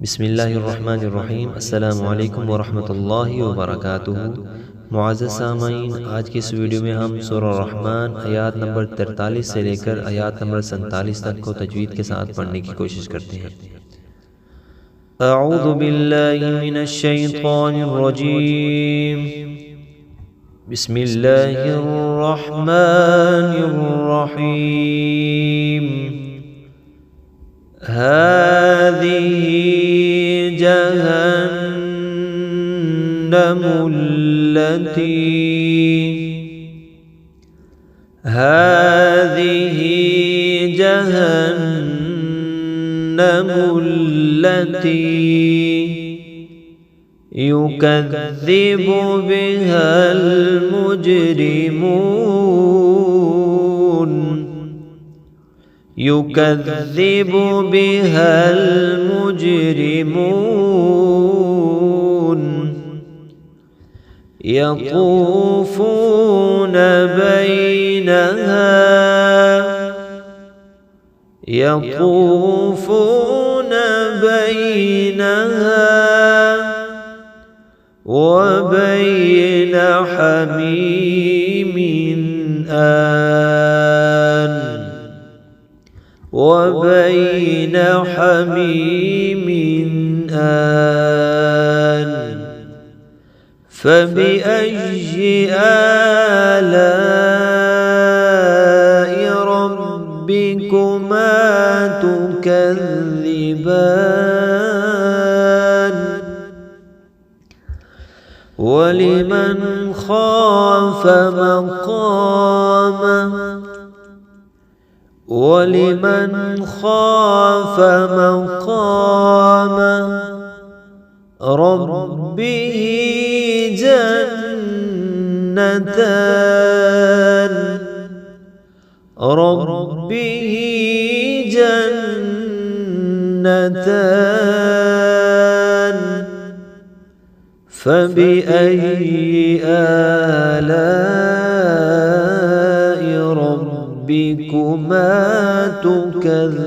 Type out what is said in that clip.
बिस्मिल्लाहिर्रहमानिर्रहीम। अस्सलामु अलैकुम वरहमतुल्लाहि वबरकातुहू। मुअज़्ज़ज़ सामाईन, आज की इस वीडियो में हम सूरह रहमान आयात नंबर 43 से लेकर आयात नंबर 47 तक को तजवीद के साथ पढ़ने की कोशिश करते हैं। अऊज़ु बिल्लाहि मिनश शैतानिर रजीम। बिस्मिल्लाहिर्रहमानिर्रहीम। हाज़िही जहन्नमुल्लती युकज़्ज़िबु बिहल मुजरिमून युकज़्ज़िबु बिहल मुजरिमून यतूफ़ून बैनहा व बैन हमीमिन आन وبين حميم آن فبأي آلاء ربكما تكذبان ولمن خاف مقام ربه جنتان فبأي آلاء ربكما تكذبان